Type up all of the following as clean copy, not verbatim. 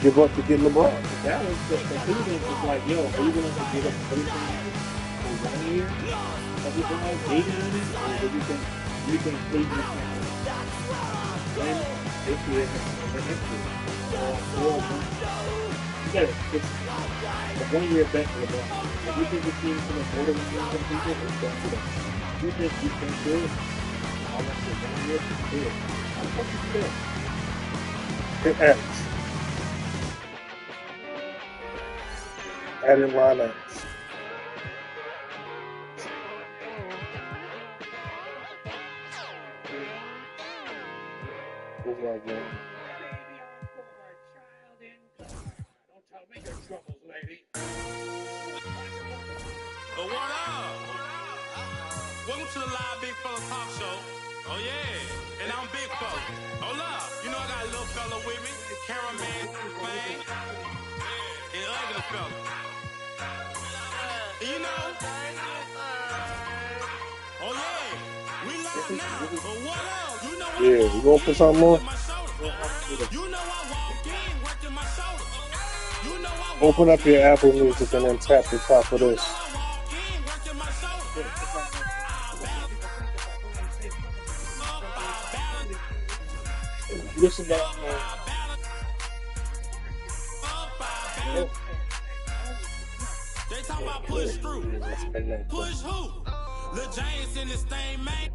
give up to get LeBron. That was the Cleveland was like, yo, are you going to give up everything for 1 year? Everything else, they got it, or do you think Cleveland can win this year or next year? You got it. It's a 1 year bet for LeBron. If you think the team's going to more than win some people, it's going to them. If you think you can do it, I'll let you 1 year to do it. How the fuck you do it? It ends. Adding lineups. What's like that? Don't tell me your troubles, lady. What up? Welcome to the live Big Fella Talk Show. Oh yeah, and I'm Big Fella. Hold up, you know I got a little fella with me, the cameraman, man, and ugly fella. And you know, oh yeah, we live now. But what up? You know what Yeah, you gonna put something on? You know I walk in, working my shoulder. You know I Open up your Apple Music and then tap the top of this. Listen up, They talk about push through. Push who? Lil James in this thing, man.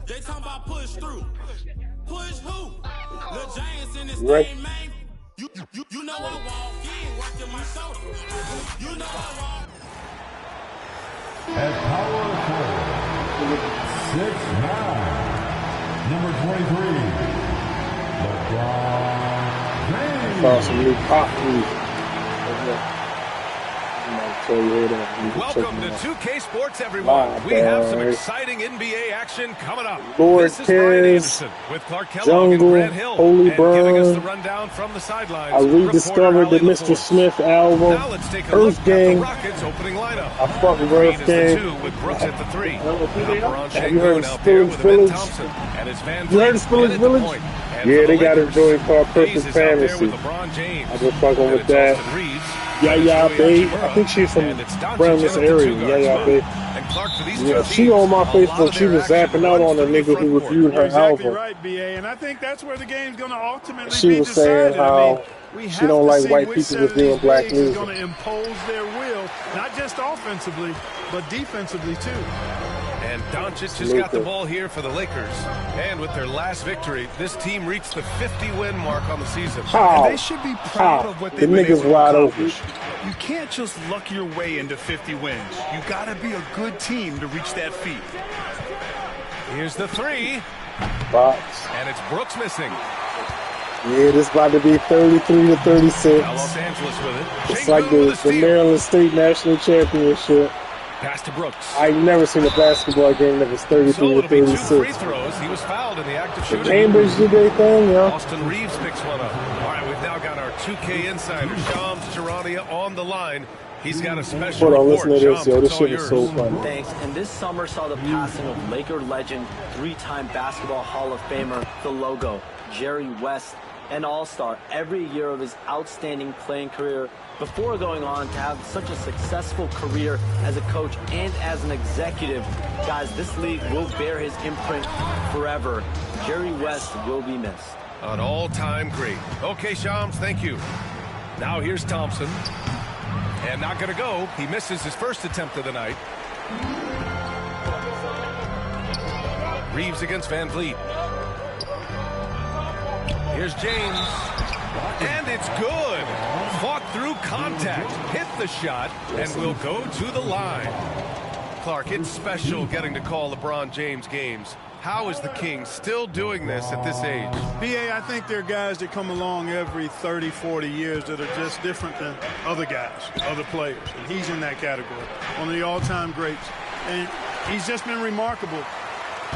They talk about push through. Push who? Lil James in this thing, man. You know I walk in, working my shoulder. You know I walk. At power forward, 6'9", number 23, LeBron James. Found some new pop music. Welcome to 2K Sports, everyone. We have some exciting NBA action coming up. Lord This is Brian Kiz, Anderson with Clark Kellogg and Jungle, Grant Hill, Holy and giving us the Burn. rundown from the sidelines. I rediscovered the Mr. Smith album. Now let's take a look Earth at the Gang. Rockets opening lineup. I fuck with Green Earth is the Gang. 2 with Brooks at the 3. Baron Have you heard Sengun of out there Spillage with Ben Village? Thompson. And it's Van You heard of Vliet Spillage in at the Village? point. And Yeah, for they the got a Lakers, joint called Hayes Perfect is out there Fantasy. with LeBron James. I just fucking And with it's that. Austin Reeves. Yaya Bay. I think she's from And it's Doncic around this in at the area. 2 guard Yaya spot. Bay. And Clark, for these Yeah, two she teams, on my a lot Facebook. of She their was action zapping out runs on the through the nigga front who court. reviewed her You're exactly album. right, BA, and I think that's where the game's going to ultimately She be was decided. saying how we she have don't to like see white which people set of reviewing these black bigs is music. going to impose their will, not just offensively, but defensively too. And Doncic has got the ball here for the Lakers. And with their last victory, this team reached the 50-win mark on the season. And they should be proud of what The they've been niggas able to wide open. accomplish. You can't just luck your way into 50 wins. You got to be a good team to reach that feat. Here's the 3. Box. And it's Brooks missing. Yeah, this about to be 33 to 36. Now Los Angeles with it. It's like the Maryland State National Championship. Pass to Brooks. I've never seen a basketball game that was 33 So to it'll be 2 36. free throws. He was fouled in the act of shooting. Cambridge did their thing, yeah. Austin Reeves picks one up. All right, we've now got our 2K insider, Shams Charania, on the line. He's got a special Hold on, report. listen to this, Shams, yo. This it's all shit is so yours. funny. Thanks. And this summer saw the passing of Laker legend, 3-time Basketball Hall of Famer, the logo, Jerry West, an all-star every year of his outstanding playing career before going on to have such a successful career as a coach and as an executive. Guys, this league will bear his imprint forever. Jerry West will be missed. An all-time great. Okay, Shams, thank you. Now here's Thompson. And not going to go. He misses his first attempt of the night. Reeves against Van Vliet. Here's James. And it's good. Fought through contact. Hit the shot. And will go to the line. Clark, it's special getting to call LeBron James games. How is the King still doing this at this age? BA, I think there are guys that come along every 30, 40 years that are just different than other guys, other players. And he's in that category, one of the all-time greats. And he's just been remarkable.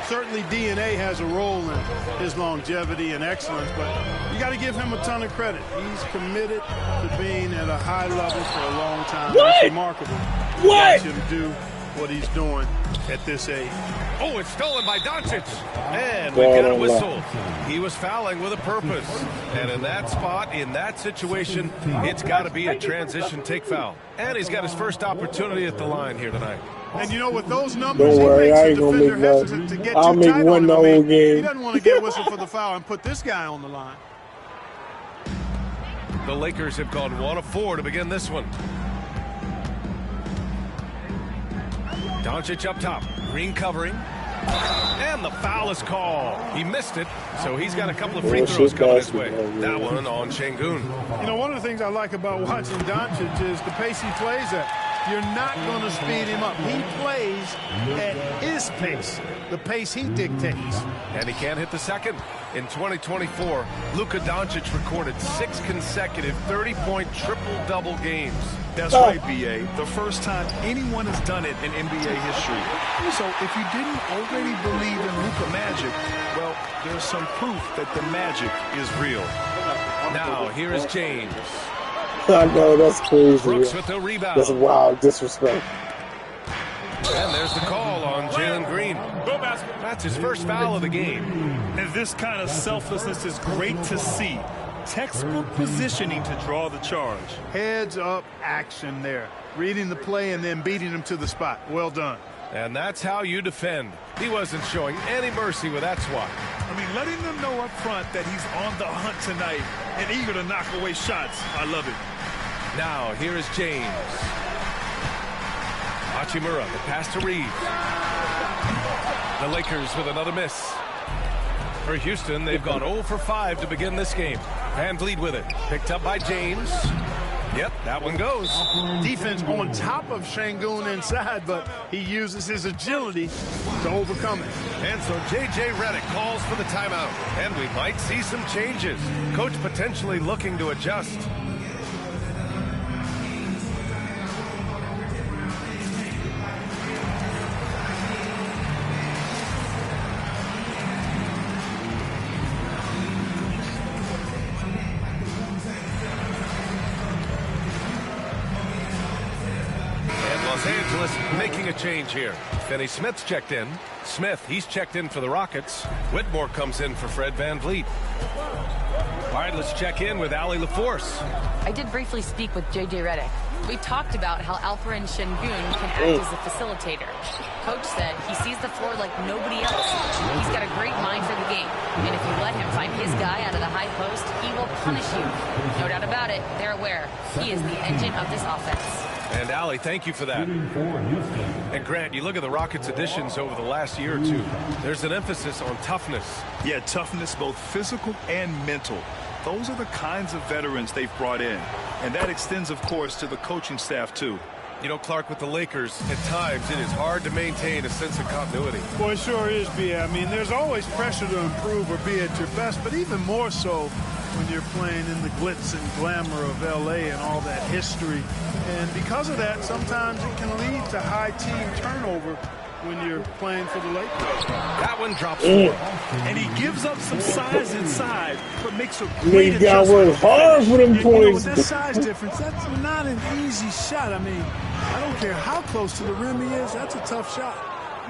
Certainly DNA has a role in his longevity and excellence, but you got to give him a ton of credit. He's committed to being at a high level for a long time. That's remarkable. What? Him do what he's doing at this age. Oh, it's stolen by Doncic. And we get a whistle. He was fouling with a purpose. And in that spot, in that situation, it's got to be a transition take foul. And he's got his first opportunity at the line here tonight. And you know, with those numbers, Don't worry, he makes I the ain't gonna defender make hesitant to nothing. get I'll too make tight one on the him. whole game. He doesn't want to get whistled for the foul and put this guy on the line. The Lakers have gone 1 of 4 to begin this one. Doncic up top. Green covering. And the foul is called. He missed it, so he's got a couple of free throws coming his way. That one on Şengün. You know, one of the things I like about watching Doncic is the pace he plays at. You're not going to speed him up. He plays at his pace, the pace he dictates. And he can't hit the second. In 2024, Luka Doncic recorded 6 consecutive 30-point triple-double games. That's right, B.A. The first time anyone has done it in NBA history. So if you didn't already believe in Luka magic, well, there's some proof that the magic is real. Now, here is James. I know, that's crazy. Brooks with the rebound. That's wild disrespect. And there's the call on Jalen Green. That's his first foul of the game. And this kind of selflessness is great to see. Textbook positioning to draw the charge. Heads-up action there. Reading the play and then beating him to the spot. Well done. And that's how you defend. He wasn't showing any mercy with that swat. I mean, letting them know up front that he's on the hunt tonight and eager to knock away shots. I love it. Now, here is James. Hachimura, the pass to Reeves. The Lakers with another miss. For Houston, they've gone 0 for 5 to begin this game. Van Vliet with it. Picked up by James. Yep, that one goes. Defense on top of Şengün inside, but he uses his agility to overcome it. And so J.J. Redick calls for the timeout. And we might see some changes. Coach potentially looking to adjust. Los Angeles making a change here. Finney Smith's checked in. Smith, he's checked in for the Rockets. Whitmore comes in for Fred Van Vliet. All right, let's check in with Allie LaForce. I did briefly speak with J.J. Redick. We talked about how Alperen Şengün can act as a facilitator. Coach said he sees the floor like nobody else. He's got a great mind for the game. And if you let him find his guy out of the high post, he will punish you. No doubt about it, they're aware. He is the engine of this offense. And Allie, thank you for that. And Grant, you look at the Rockets' additions over the last year or two. There's an emphasis on toughness. Yeah, toughness, both physical and mental. Those are the kinds of veterans they've brought in. And that extends, of course, to the coaching staff, too. You know, Clark, with the Lakers, at times it is hard to maintain a sense of continuity. Well, it sure is, B.A. I mean, there's always pressure to improve or be at your best, but even more so when you're playing in the glitz and glamour of L.A. and all that history. And because of that, sometimes it can lead to high team turnover when you're playing for the Lakers. That one drops four. And he gives up some size inside, but makes a He great got adjustment. work hard for them You know, with points. that size difference, that's not an easy shot. I mean, I don't care how close to the rim he is, that's a tough shot.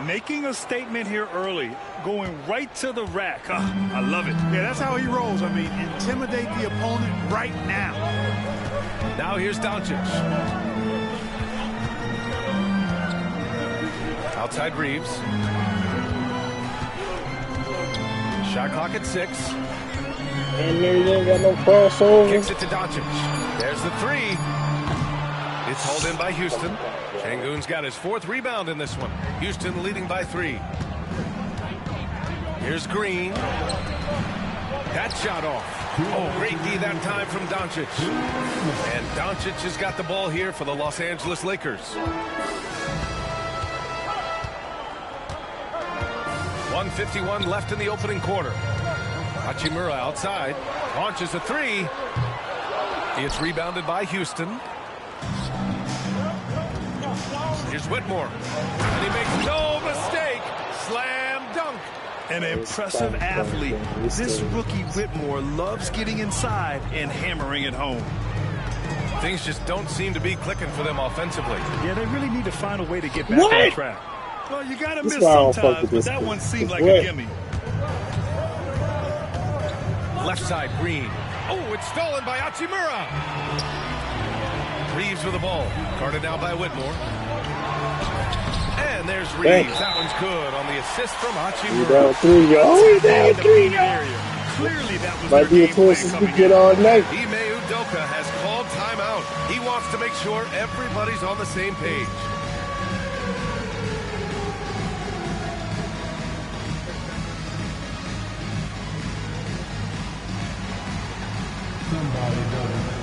Making a statement here early, going right to the rack. I love it. Yeah, that's how he rolls. I mean, intimidate the opponent right now. Now here's Doncic. Outside Reeves. Shot clock at 6. And there you ain't got no crossover. Kicks it to Doncic. There's the 3. It's hauled in by Houston. Şengün's got his 4th rebound in this one. Houston leading by 3. Here's Green. That shot off. Oh, great D that time from Doncic. And Doncic has got the ball here for the Los Angeles Lakers. 1:51 left in the opening quarter. Hachimura outside. Launches a 3. It's rebounded by Houston. Here's Whitmore. And he makes no mistake. Slam dunk. An impressive athlete. This rookie Whitmore loves getting inside and hammering it home. Things just don't seem to be clicking for them offensively. Yeah, they really need to find a way to get back on track. Well, you got to miss sometimes, but that one seemed like a gimme. Left side, Green. Oh, it's stolen by Hachimura. Reeves with the ball. Guarded now by Whitmore. And there's Reeves. That one's good on the assist from Hachimura. Down 3, y'all. Oh, down 3, y'all. Clearly that was might be a closest we get all night. Ime Udoka has called timeout. He wants to make sure everybody's on the same page. Somebody does it.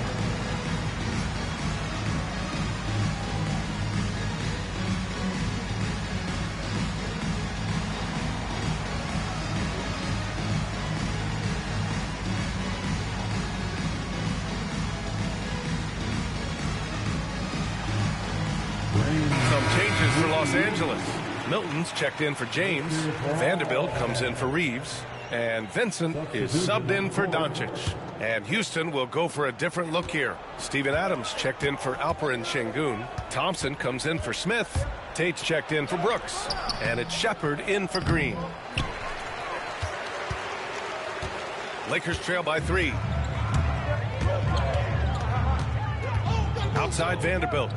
Some changes for Los Angeles. Milton's checked in for James. Vanderbilt comes in for Reeves. And Vincent is subbed in for Doncic. And Houston will go for a different look here. Steven Adams checked in for Alperen Şengün. Thompson comes in for Smith. Tate's checked in for Brooks. And it's Shepard in for Green. Lakers trail by 3. Outside Vanderbilt.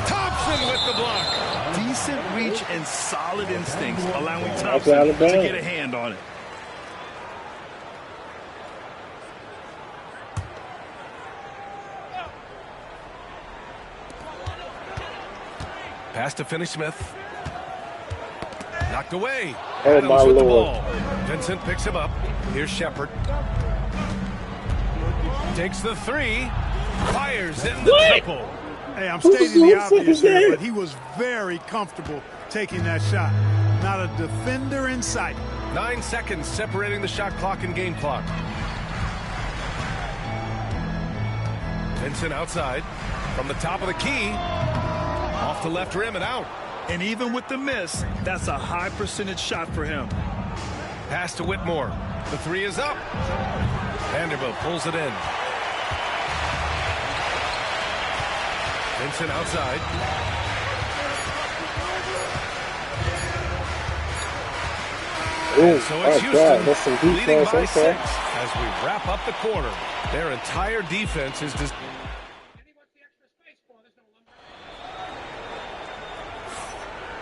Thompson with the block. Decent reach and solid instincts, allowing Thompson to get a hand on it. Pass to Finney-Smith. Knocked away. Oh, Adams my with the Lord. ball. Vincent picks him up. Here's Shepard. Takes the 3. Fires in the triple. Hey, I'm stating the obvious here, but he was very comfortable taking that shot. Not a defender in sight. 9 seconds separating the shot clock and game clock. Vincent outside. From the top of the key. Off the left rim and out. And even with the miss, that's a high percentage shot for him. Pass to Whitmore. The 3 is up. Vanderbilt pulls it in. Vincent outside. Ooh, So it's God, that's Houston some leading defense, by okay. 6 as we wrap up the quarter. Their entire defense is just...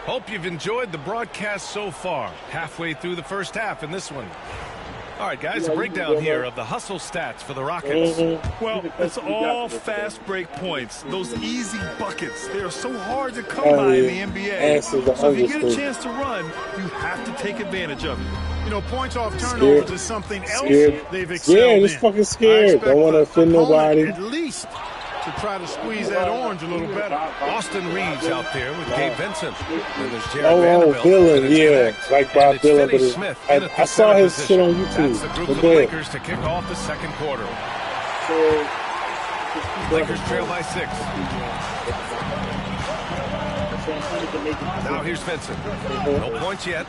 Hope you've enjoyed the broadcast so far. Halfway through the first half in this one. All right, guys, a breakdown here of the hustle stats for the Rockets. Well, it's all fast break points. Those easy buckets. They are so hard to come by in the NBA. So if you get a chance to run, you have to take advantage of it. You know, points off turnovers is something else they've excelled Yeah, in. just fucking scared. Don't want to offend nobody. At least to try to squeeze that orange a little better. Austin Reeves out there with Gabe Vincent. And there's Jared Oh, Vanderbilt. Dylan, And it's yeah. Connect. Like And Bob it's Dylan. Finney But Smith I in at the saw center his position. shit on YouTube. That's the group But for the then- Lakers to kick off the second quarter. Lakers trail by 6. Now here's Vincent. No points yet.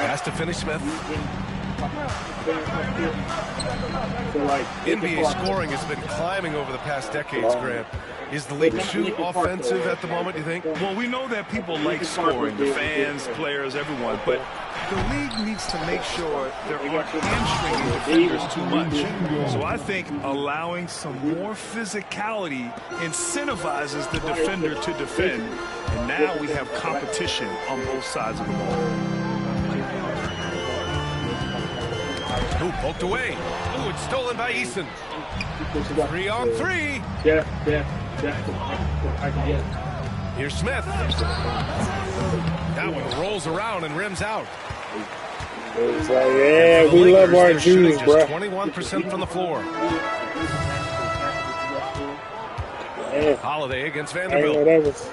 Pass to Finney-Smith. NBA scoring has been climbing over the past decades, Grant. Is the league too offensive at the moment, you think? Well, we know that people like scoring, the fans, players, everyone, but the league needs to make sure there aren't hamstringing defenders too much. So I think allowing some more physicality incentivizes the defender to defend, and now we have competition on both sides of the ball. Ooh, poked away. Ooh, it's stolen by Eason. 3 on 3. Here's Smith. That one rolls around and rims out. It's like, yeah, we Lakers, love our they're shooting Jews, just bro. 21% from the floor. Yeah. Holiday against I know Vanderbilt. that was.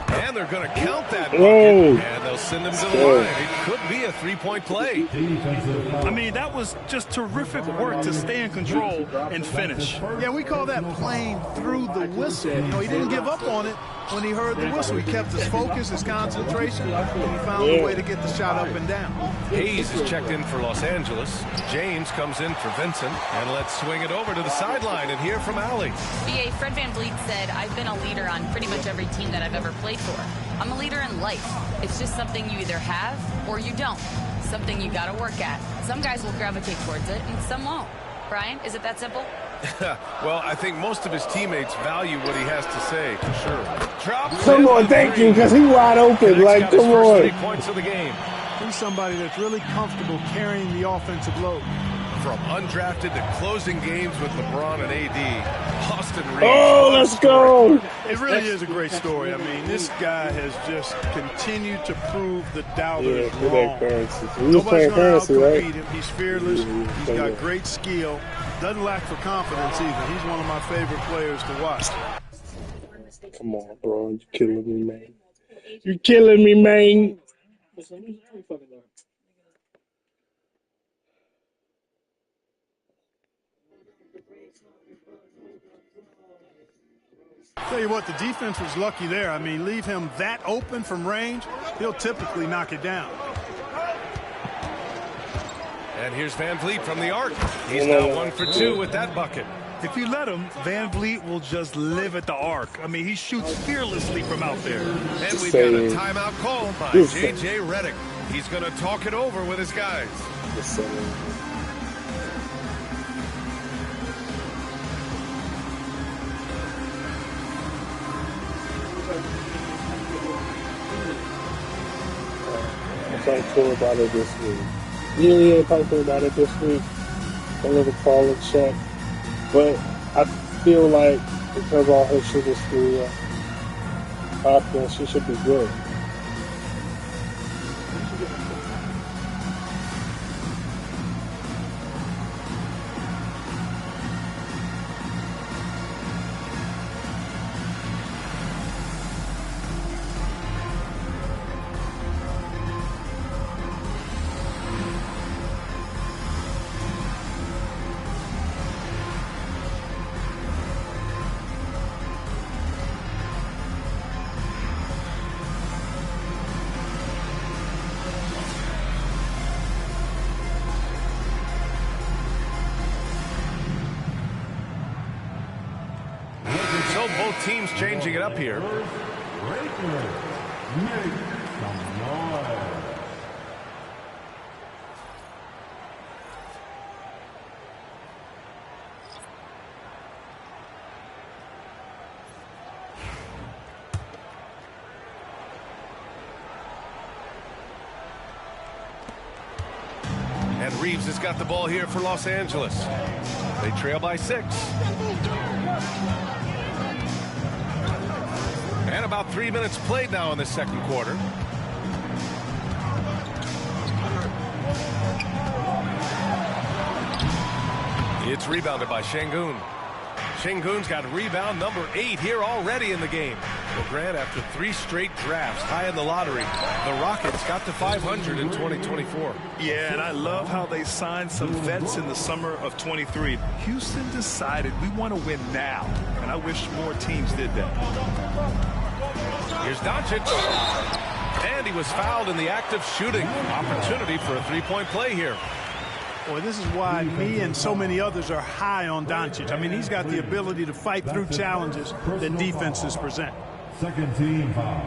And they're going to count that bucket. Whoa. And they'll send him to the line. It could be a three-point play. I mean, that was just terrific work to stay in control and finish. Yeah, we call that playing through the whistle. You know, he didn't give up on it. when he heard the whistle. He kept his focus, his concentration, and he found a way to get the shot up and down. Hayes is checked in for Los Angeles. James comes in for Vincent. And let's swing it over to the sideline and hear from Allie. BA, Fred VanVleet said, I've been a leader on pretty much every team that I've ever played for. I'm a leader in life. It's just something you either have or you don't. Something you got to work at. Some guys will gravitate towards it and some won't. Brian, is it that simple? Well, I think most of his teammates value what he has to say, for sure. Come on, thank you, because he wide open. Like, come on. 3 points of the game. He's somebody that's really comfortable carrying the offensive load. From undrafted to closing games with LeBron and AD, Austin Reeves. Oh, let's go. It really is a great story. I mean, this guy has just continued to prove the doubters wrong. Nobody's going to outcompete him. He's fearless. He's got great skill. Doesn't lack for confidence either. He's one of my favorite players to watch. Come on, bro. You're killing me, man. You're killing me, man. Tell you what, the defense was lucky there. I mean, leave him that open from range, he'll typically knock it down. And here's VanVleet from the arc. He's now 1 for 2 with that bucket. If you let him, VanVleet will just live at the arc. I mean, he shoots fearlessly from out there. And we've got a timeout called by J.J. Redick. He's going to talk it over with his guys. Talk to her about it this week. Yeah, talk to her about it this week. A little call and check. But I feel like because all her shit is through Hopkins, she should be good. Both teams changing it up here. And Reeves has got the ball here for Los Angeles. They trail by 6. And about 3 minutes played now in the second quarter. It's rebounded by Şengün. Şengün's got rebound number 8 here already in the game. Well, Grant, after 3 straight drafts high in the lottery, the Rockets got to 500 in 2024. Yeah, and I love how they signed some vets in the summer of 23. Houston decided we want to win now, and I wish more teams did that. Here's Doncic. And he was fouled in the act of shooting. Opportunity for a 3-point play here. Boy, this is why me and so many others are high on Doncic. I mean, he's got the ability to fight through challenges that defenses present. Second team foul.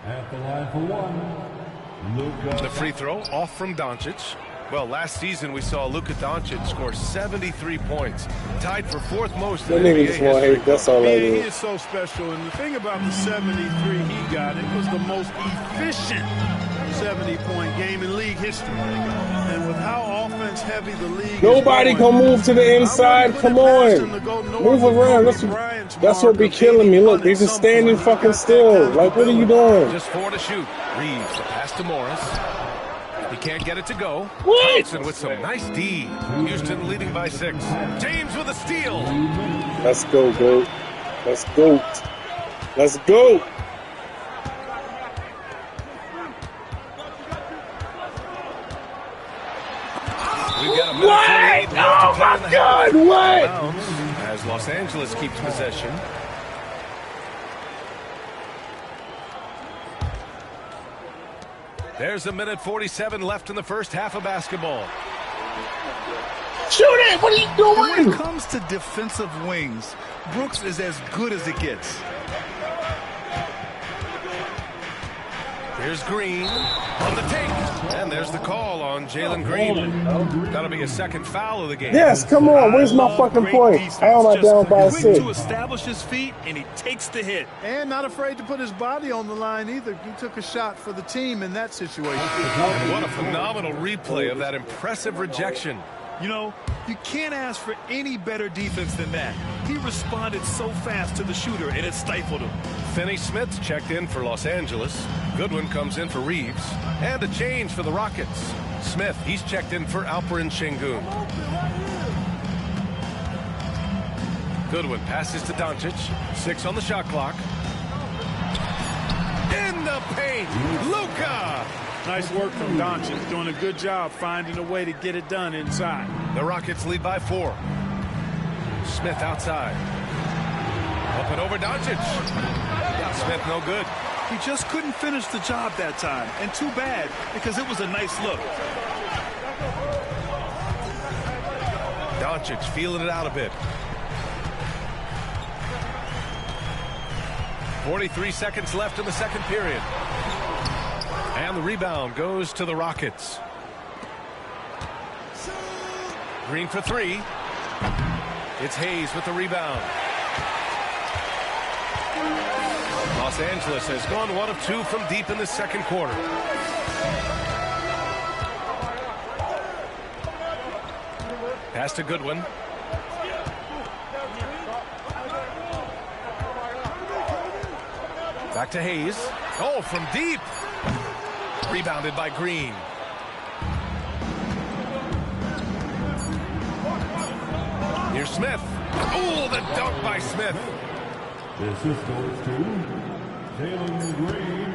At the line for 1, Luka. The free throw off from Doncic. Well, last season we saw Luka Doncic score 73 points, tied for 4th most in NBA history. That's all I He do. is so special, and the thing about the 73 he got, it was the most efficient 70-point game in league history. And with how offense-heavy the league Nobody is can move to the inside. Come on. Move around. That's what be killing me. Look, they just standing fucking still. Like, what are you doing? Just 4 to shoot. Reeves, the pass to Morris. He can't get it to go. What? Thompson with some nice D. Houston leading by 6. James with a steal. Let's go, GOAT. Let's go. Let's go. We've got a minute What? 48 left Oh, to play in my the God. half. What? As Los Angeles keeps possession. There's a minute 47 left in the first half of basketball. Shoot it! What are you doing? When it comes to defensive wings, Brooks is as good as it gets. Here's Green on the take. And there's the call on Jalen Green. That'll be a second foul of the game. Yes, come on. Where's my fucking point? How am I down by quick 6? to establish his feet, and he takes the hit. And not afraid to put his body on the line either. He took a shot for the team in that situation. And what a phenomenal replay of that impressive rejection. You know, you can't ask for any better defense than that. He responded so fast to the shooter, and it stifled him. Finney Smith checked in for Los Angeles. Goodwin comes in for Reeves. And a change for the Rockets. Smith, he's checked in for Alperen Şengün. Goodwin passes to Doncic. 6 on the shot clock. In the paint, Luka! Nice work from Doncic, doing a good job finding a way to get it done inside. The Rockets lead by 4. Smith outside. Up and over Doncic. Smith no good. He just couldn't finish the job that time, and too bad, because it was a nice look. Doncic feeling it out a bit. 43 seconds left in the second period. And the rebound goes to the Rockets. Green for 3. It's Hayes with the rebound. Los Angeles has gone 1 of 2 from deep in the second quarter. Pass to Goodwin. Back to Hayes. Oh, from deep. Rebounded by Green. Here's Smith. Oh, the dunk by Smith. The assist goes to Jalen Green.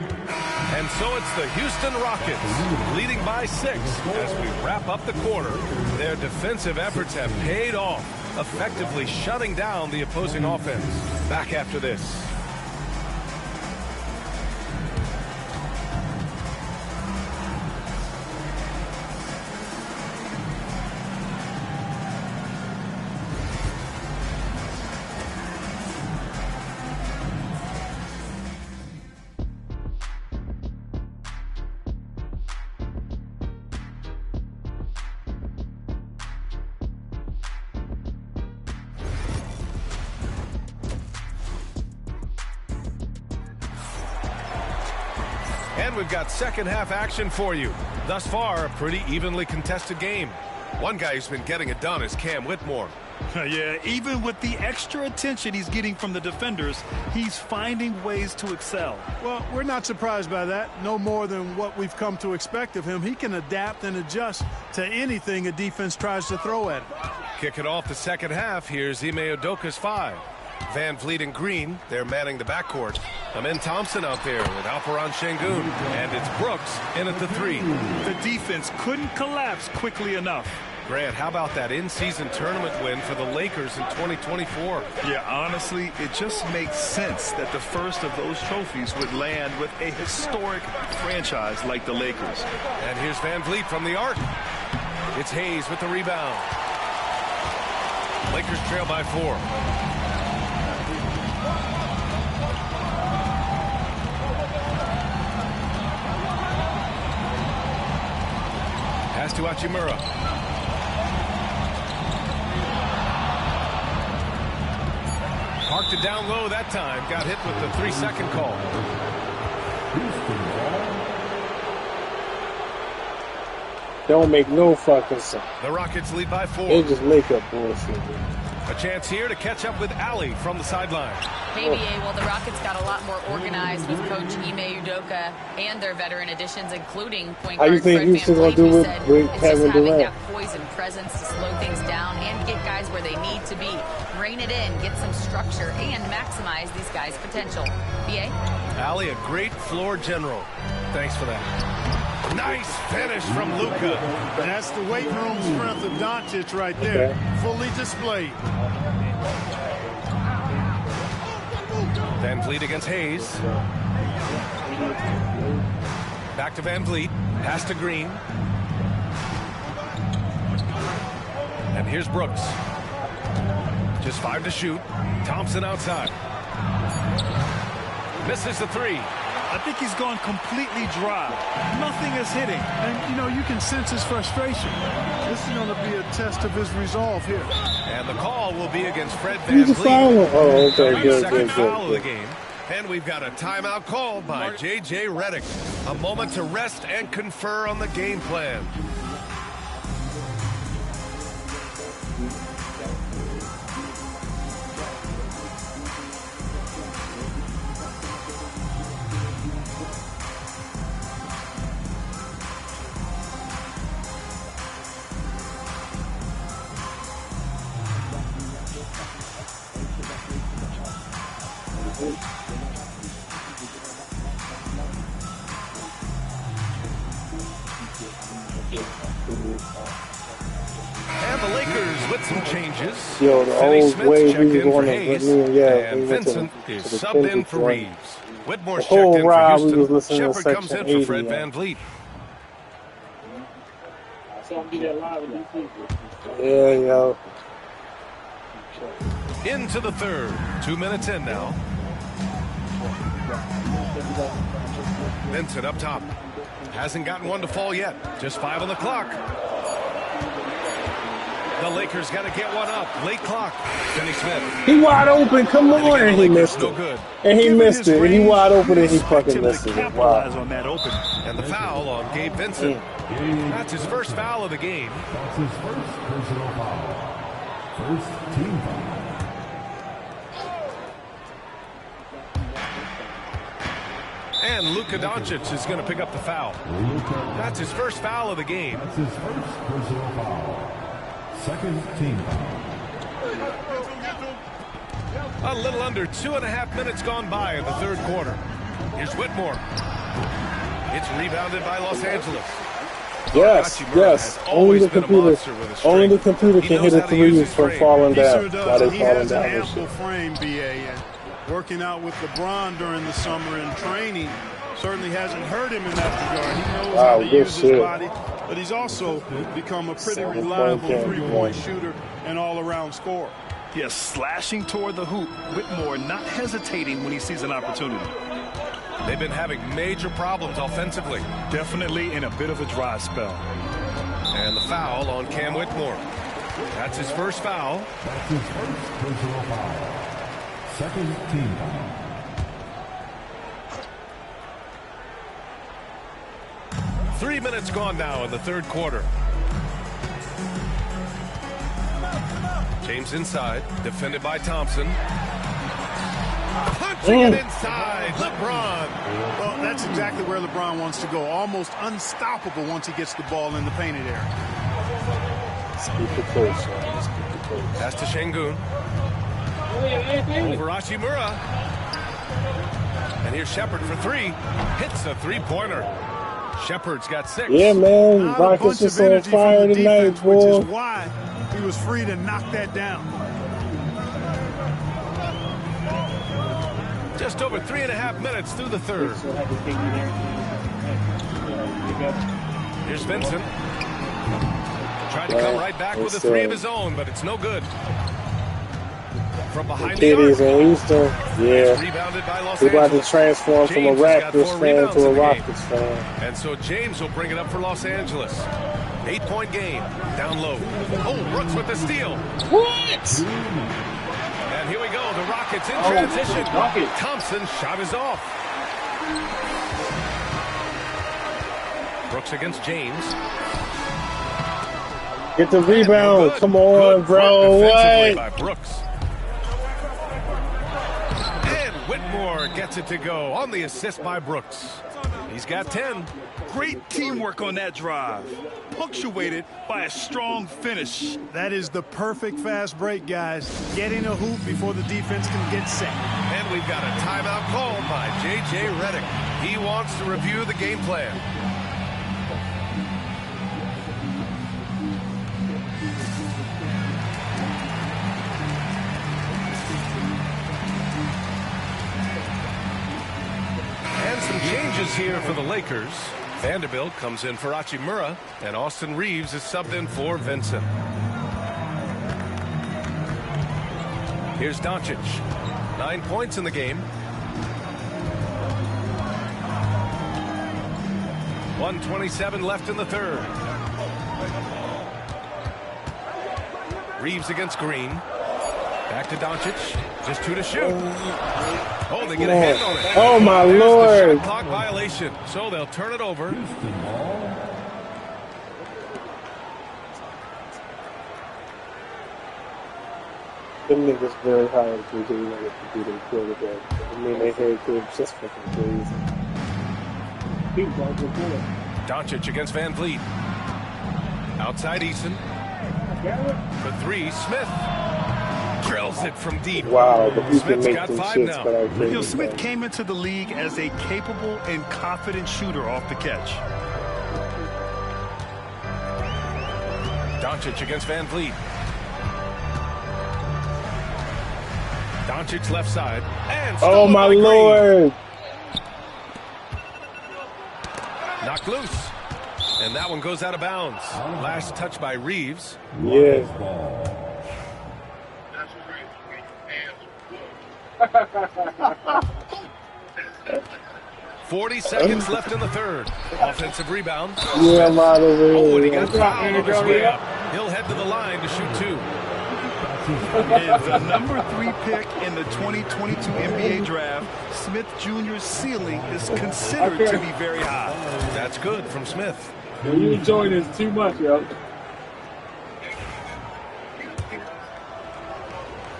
And so it's the Houston Rockets leading by 6 as we wrap up the quarter. Their defensive efforts have paid off, effectively shutting down the opposing offense. Back after this. And we've got second half action for you. Thus far, a pretty evenly contested game. One guy who's been getting it done is Cam Whitmore. Yeah, even with the extra attention he's getting from the defenders, he's finding ways to excel. Well, we're not surprised by that. No more than what we've come to expect of him. He can adapt and adjust to anything a defense tries to throw at him. Kicking off the second half, here's Ime Udoka's 5. Van Vliet and Green, they're manning the backcourt. Amin Thompson out there with Alperen Şengün. And it's Brooks in at the 3. The defense couldn't collapse quickly enough. Grant, how about that in-season tournament win for the Lakers in 2024? Yeah, honestly, it just makes sense that the first of those trophies would land with a historic franchise like the Lakers. And here's Van Vliet from the arc. It's Hayes with the rebound. Lakers trail by 4. Pass to Hachimura. Parked it down low that time. Got hit with the 3-second call. Don't make no fucking sense. The Rockets lead by 4. They just make up bullshit. A chance here to catch up with Ali from the sideline. Hey, BA, well, the Rockets got a lot more organized with Coach Ime Udoka and their veteran additions, including point How guard you think Fred Houston VanVleet, gonna do who with said Kevin it's just having Durant? that poise and presence to slow things down and get guys where they need to be. Rein it in, get some structure, and maximize these guys' potential. BA? Ali, a great floor general. Thanks for that. Nice finish from Luka. That's the weight room strength of Doncic right there. Fully displayed. Van Vliet against Hayes. Back to Van Vliet. Pass to Green. And here's Brooks. Just 5 to shoot. Thompson outside. Misses the 3. I think he's gone completely dry. Nothing is hitting. And, you know, you can sense his frustration. This is going to be a test of his resolve here. And the call will be against Fred Van He's a foul. Vliet. Oh, okay, good, Second good, foul of the good. game. And we've got a timeout called by J.J. Redick. A moment to rest and confer on the game plan. And the Lakers with some changes. Yo, the Finney old Smith way checked we in was for on the Hayes, yeah, we and went to Vincent the is Kendrick subbed in for one. Reeves. Whitmore's The whole checked in ride for we was Houston. listening to Shepard comes in Section for Fred 80, Van Vliet. I saw him do that live with DC. Yeah, yo. Into the third. 2 minutes in now. Vincent up top. Hasn't gotten one to fall yet. Just 5 on the clock. The Lakers got to get one up. Late clock. Finney Smith. He wide open. Come on, and he missed No it. good. And he Given missed his it. And he range, wide open, you and he expect fucking him missed to it. capitalize Wow. on that open. And the foul on Gabe Vincent. That's his first foul of the game. That's his first personal foul. First team foul. And Luka Doncic is going to pick up the foul. That's his first foul of the game. That's his first personal foul. Second team foul. A little under 2.5 minutes gone by in the third quarter. Here's Whitmore. It's rebounded by Los Angeles. Yes, Hachimura yes. has Only always the been a computer. monster with his Only the strength. computer He can knows hit how a to use three his from frame. falling He down. sure While does. they He falling has down an and ample shit. frame, BA, and working out with LeBron during the summer and training certainly hasn't hurt him in that regard. He knows how to Good use his shit. body, but he's also become a pretty 7-point reliable game. three-point shooter and all-around scorer. Yes, slashing toward the hoop. Whitmore not hesitating when he sees an opportunity. They've been having major problems offensively. Definitely in a bit of a dry spell. And the foul on Cam Whitmore. That's his first foul. That's his first personal foul. Second team foul. Three minutes gone now in the third quarter. James inside, defended by Thompson. Punching it inside, LeBron. Well, that's exactly where LeBron wants to go. Almost unstoppable once he gets the ball in the painted area. Let's keep it close, man. Let's keep it close. Pass to Şengün. Over Hachimura. And here's Shepard for 3. Hits a three-pointer. Shepard's got 6. Yeah, man. Not a Rockets bunch just of on energy fire from the tonight, defense, which boy. is why he was free to knock that down. Just over 3.5 minutes through the third. So I had to take you there. Here's Vincent. Tried to come right back with a 3 of his own, but it's no good. From behind the Kitties arc. in Houston. Yeah. Rebounded by Los We're about to Angeles. transform from a James has got Raptors 4 fan rebounds to in a the game. Rockets fan. And so James will bring it up for Los Angeles. 8-point game. Down low. Oh, Brooks with the steal. What? And here we go. The Rockets in transition. Rockets. Thompson shot is off. Brooks against James. Get the rebound. Good. Come on, Good bro. run defensively What? by Brooks. And Whitmore gets it to go on the assist by Brooks. He's got 10. Great teamwork on that drive, punctuated by a strong finish. That is the perfect fast break, guys. Get in a hoop before the defense can get set. And we've got a timeout called by J.J. Redick. He wants to review the game plan. And some changes here for the Lakers. Vanderbilt comes in for Hachimura, and Austin Reeves is subbed in for Vincent. Here's Doncic. 9 points in the game. 1:27 left in the third. Reeves against Green. Back to Doncic. Just 2 to shoot. Oh, they get a hand on it. Oh, my There's Lord. the shot clock violation. So they'll turn it over. Them niggas very high in PJ Nuggets to be their quarterback. I mean, they head coach just fucking crazy. Doncic against Van Vliet. Outside Eason. For 3, Smith. Drills it from deep. Wow, but he can Smith's make got them 5 shits, now. but I You know, can't. Smith came into the league as a capable and confident shooter off the catch. Doncic against Van Vliet. Doncic left side. And Oh, stolen my by Green. Lord. Knocked loose. And that one goes out of bounds. Last touch by Reeves. Yeah. 40 seconds left in the third. Offensive rebound. Yeah, I'm out of here. Oh, and he got fouled on his way up. He'll head to the line to shoot 2. And the number 3 pick in the 2022 NBA draft, Smith Jr.'s ceiling is considered to be very high. That's good from Smith. You enjoying this too much, yo.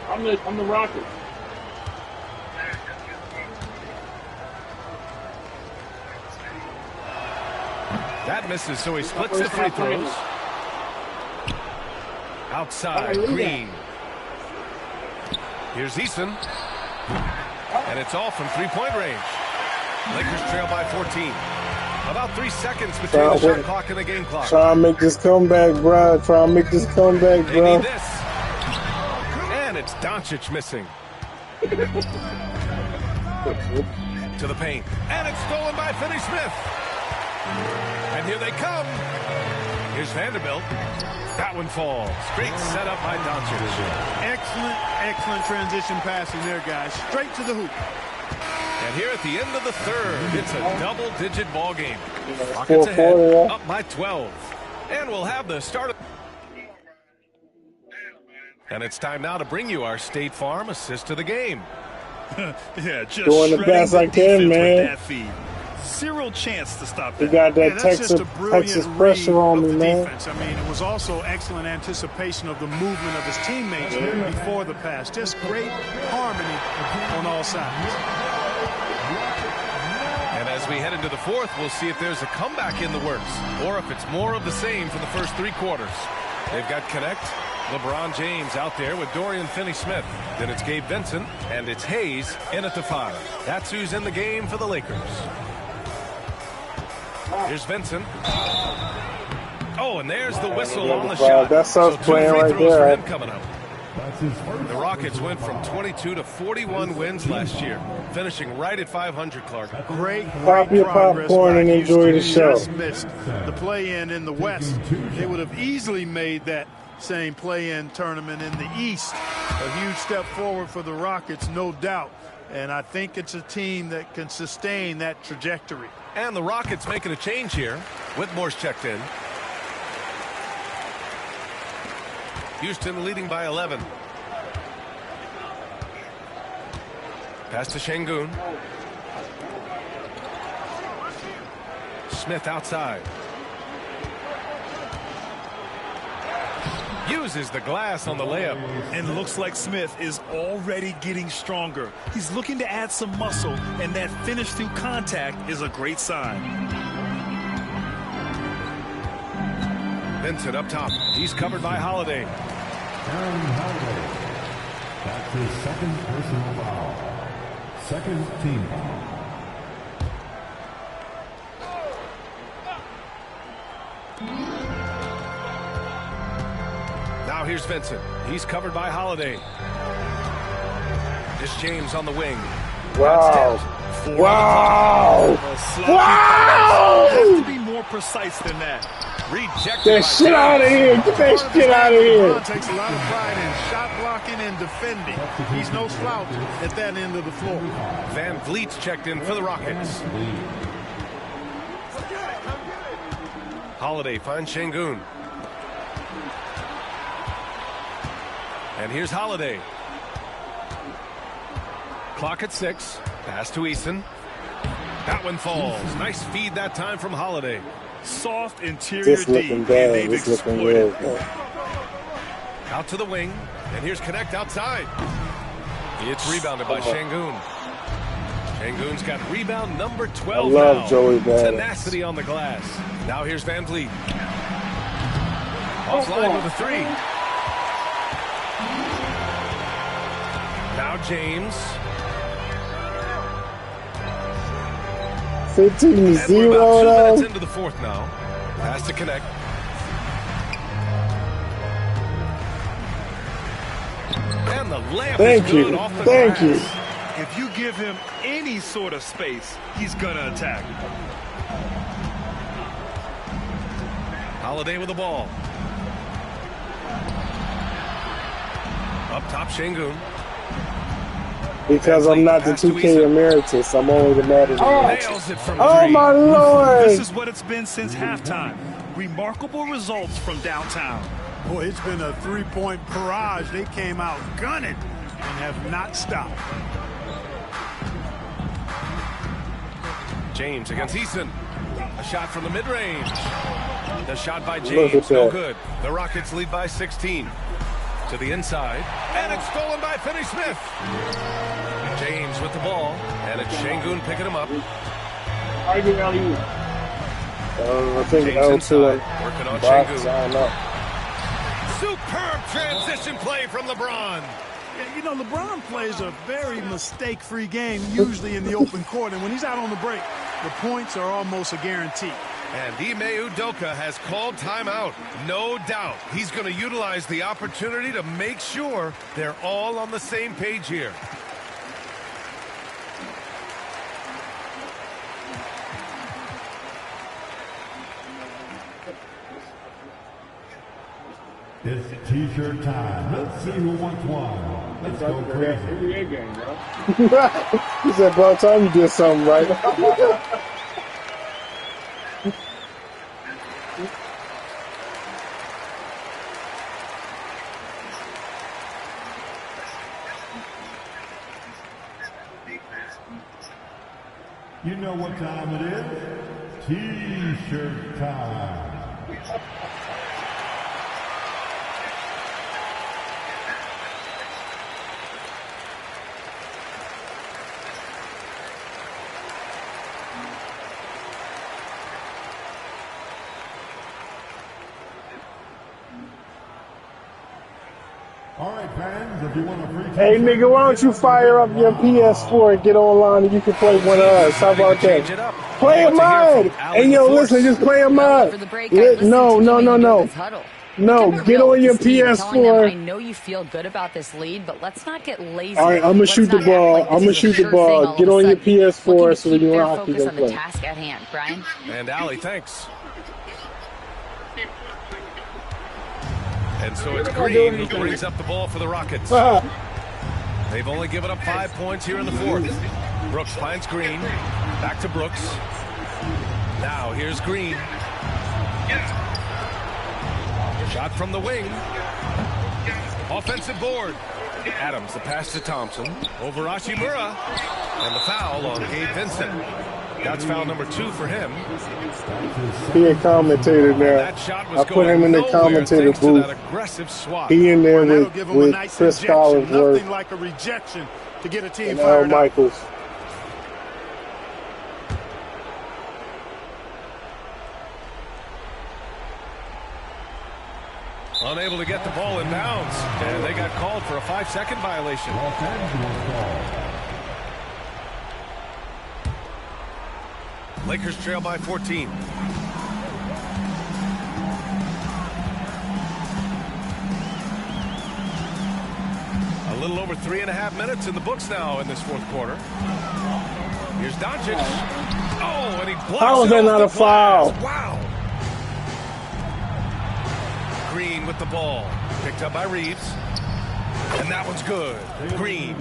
I'm the Rockets. That misses, so he splits the free throws. Outside, Green. Here's Eason. And it's all from 3-point range. Lakers trail by 14. About 3 seconds between the shot clock and the game clock. Try and make this comeback, bro. Try and make this comeback, They bro. need this. And it's Doncic missing. To the paint. And it's stolen by Finney-Smith. And here they come. Here's Vanderbilt. That one falls. Great setup by Doncic. Excellent, excellent transition passing there, guys. Straight to the hoop. And here at the end of the third, it's a double-digit ball game. Rockets ahead, up by 12. And we'll have the start of... And it's time now to bring you our State Farm assist of the game. Yeah, just doing the best I can, man. That feed. Zero chance to stop He that. got that that's just a brilliant Texas pressure on read me, of the man. defense. I mean, it was also excellent anticipation of the movement of his teammates before the pass. Just great harmony on all sides. And as we head into the fourth, we'll see if there's a comeback in the works or if it's more of the same for the first 3 quarters. They've got Connect, LeBron James out there with Dorian Finney-Smith. Then it's Gabe Vincent, and it's Hayes in at the 5. That's who's in the game for the Lakers. Here's Vincent. Oh, and there's the whistle on the shot. That's us so 2 playing free right throws there. for him coming up. The Rockets went from 22 to 41 wins last year, finishing right at 500, Clark. Great Pop your progress popcorn by and Houston. enjoy the show. Just missed the play-in in the West. They would have easily made that same play-in tournament in the East. A huge step forward for the Rockets, no doubt. And I think it's a team that can sustain that trajectory. And the Rockets making a change here. Whitmore's checked in. Houston leading by 11. Pass to Şengün. Smith outside. Uses the glass on the layup. And looks like Smith is already getting stronger. He's looking to add some muscle, and that finish through contact is a great sign. Vincent up top. He's covered by Holiday. Aaron Holiday. That's his second personal foul. Second team foul. Now here's Vincent. He's covered by Holiday. This James on the wing. Wow. Wow. Wow! Has to be precise than that. Rejected. That shit out of here. Get that shit out of here. LeBron takes a lot of pride in shot blocking and defending. He's no slouch at that end of the floor. Van Vliet's checked in for the Rockets. Holiday finds Şengün. And here's Holiday. Clock at 6. Pass to Eason. That one falls. Nice feed that time from Holiday. Soft interior This D. looking bad. They've This looking exploited. real good. Out to the wing. And here's Connect outside. It's rebounded by Şengün. Şengün's got rebound number 12 I love now. Joey Badass. Tenacity on the glass. Now here's Van Vliet. Offline with a 3. Now James. 15 to And 0 we're about 2 minutes now. into the fourth now. Pass to Connect. And the layup Thank is good you. off the Thank glass. you. If you give him any sort of space, he's going to attack. Holiday with the ball. Up top, Şengün. Because I'm not the Pass to 2K Eason. emeritus. I'm only the Madden emeritus. Nails it from Oh 3. my lord! This is what it's been since halftime. Remarkable results from downtown. Boy, it's been a three-point barrage. They came out gunning and have not stopped. James against Eason. A shot from the mid-range. The shot by Look James, at no that. good. The Rockets lead by 16. To the inside, and it's stolen by Finney-Smith. James with the ball, and it's Şengün picking him up. I think James L2 inside, and working on box. Şengün. I don't know. Superb transition play from LeBron. Yeah, you know, LeBron plays a very mistake-free game, usually in the open court, and when he's out on the break, the points are almost a guarantee. And Ime Udoka has called timeout. No doubt he's going to utilize the opportunity to make sure they're all on the same page here. It's t-shirt time. Let's see who wants one. Let's go crazy. NBA game, bro. He said, "Bro, time you did something right." You know what time it is? T-shirt time. All right, fans, if you want a free Hey, nigga, why don't you fire up your PS4 and get online and you can play one of us? How about Change it that? up. Play a Want to hear mod. from Allen Hey, yo, LaForce. listen, just play a mod. For the break, I listened No, to no, Jimmy no, do no. his huddle. No, Keep it get real on with your this team, telling them, I PS4. know you feel good about this lead, but let's not get lazy. All right, I'm gonna Let's shoot the not act ball. like this I'm gonna is a shoot the sure ball. thing all Get of a on your sudden. PS4 Looking to so we keep can their rock focus and on the play. task at hand. Brian? And Allie, thanks. And so it's Green who brings up the ball for the Rockets. They've only given up 5 points here in the fourth. Brooks finds Green. Back to Brooks. Now here's Green. Shot from the wing. Offensive board. Adams, the pass to Thompson. Over Hachimura. And the foul on Gabe Vincent. That's foul number 2 for him. He a commentator now. That shot was I put him in the going commentator nowhere thanks to booth. that aggressive swat. He in there That'll with, give him a with nice Chris injection. Collinsworth Nothing like a rejection to get a team and Al fired up. Michaels. Unable to get the ball in bounds. And they got called for a 5-second violation. Los Angeles ball. Lakers trail by 14. A little over 3.5 minutes in the books now in this fourth quarter. Here's Doncic. Oh, and he blocks How is it that off not the a foul? glass. Wow. Green with the ball. Picked up by Reeves. And that one's good. Green.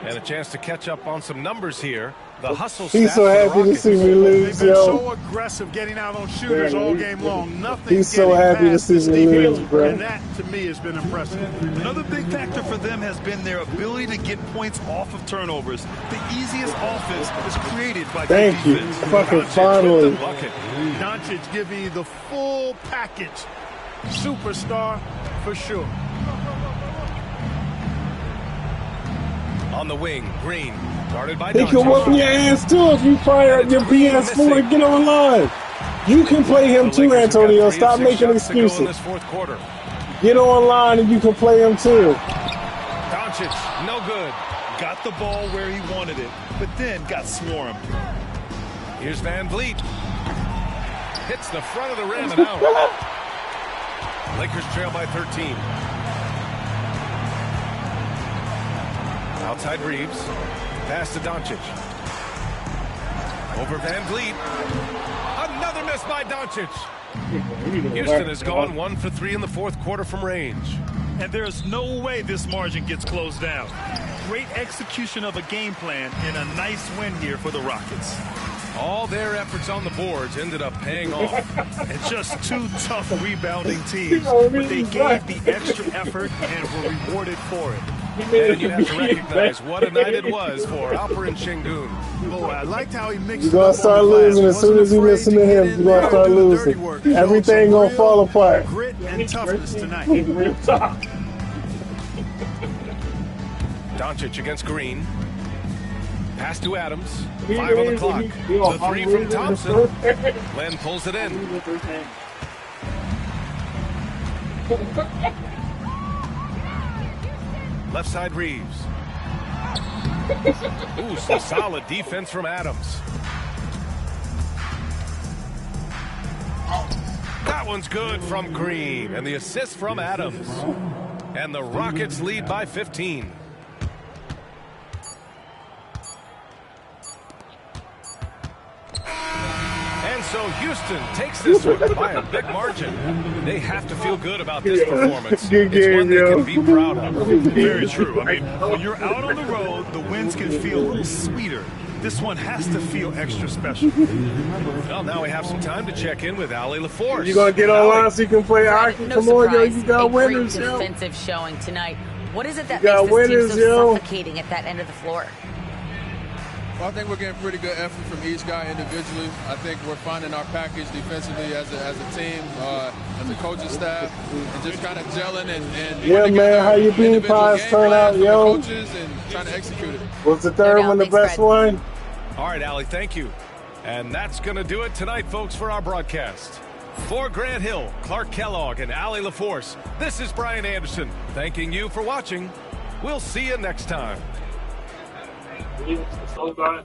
And a chance to catch up on some numbers here. The hustle stats. He's so happy to see me lose, They've been yo. so aggressive getting out on shooters all game long. Nothing He's so happy to see me lose, bro. And that, to me, has been impressive. Another big factor for them has been their ability to get points off of turnovers. The easiest offense is created by good Thank you. defense. Fucking Doncic finally. with the bucket. Doncic giving you the full package. Superstar for sure. On the wing, Green. Guarded by He Doncic. can whoop your ass too if you fire up your PS4 and get online. You can play him too, Antonio. Stop making excuses. In this fourth quarter. Get online and you can play him too. Doncic, no good. Got the ball where he wanted it, but then got swarmed. Here's Van Vliet. Hits the front of the rim and out. Lakers trail by 13. Outside Reeves. Pass to Doncic. Over Van Vliet. Another miss by Doncic. Houston has gone 1 for 3 in the fourth quarter from range. And there's no way this margin gets closed down. Great execution of a game plan and a nice win here for the Rockets. All their efforts on the boards ended up paying off. And just two tough rebounding teams, but they gave the extra effort and were rewarded for it. And you have to recognize what a night it was for Alperen Şengün. Oh, I liked how he mixed You're going to start losing as soon as you listen to him. You're going to start losing. Everything going to fall apart. Grit and toughness tonight. Doncic against Green. Pass to Adams. 5 on the clock. The 3 from Thompson. Glenn pulls it in. Left side Reeves. Ooh, some solid defense from Adams. That one's good from Green. And the assist from Adams. And the Rockets lead by 15. And so Houston takes this one by a big margin. They have to feel good about this performance. Good It's game, one they yo. can be proud of. Very true. I mean, when you're out on the road, the wins can feel a little sweeter. This one has to feel extra special. Well, now we have some time to check in with Ali LaForce. You going to get online so you can play Ahki? No Come on, yo. surprise, You got a winners, great yo. defensive showing tonight. What is it that You got makes this winners, team so yo. suffocating at that end of the floor? Well, I think we're getting pretty good effort from each guy individually. I think we're finding our package defensively as a team, as a coaching staff, and just kind of gelling and Yeah, man, how your bean individual pies game turn plans out, from the yo? coaches and trying to execute it. Was the third one the Thanks, best Fred. one? All right, Ali, thank you. And that's going to do it tonight, folks, for our broadcast. For Grant Hill, Clark Kellogg, and Ali LaForce, this is Brian Anderson, thanking you for watching. We'll see you next time. Stove guy.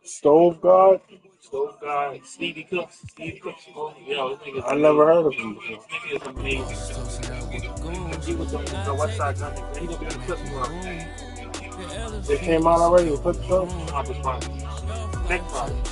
Stove God? Stove guy. Stevie Cooks. Yo, this nigga's I never heard of him before. This nigga is amazing. He was on the West Side Gun. He gonna be on the Christmas run. It came out already. Put the show. Next Friday.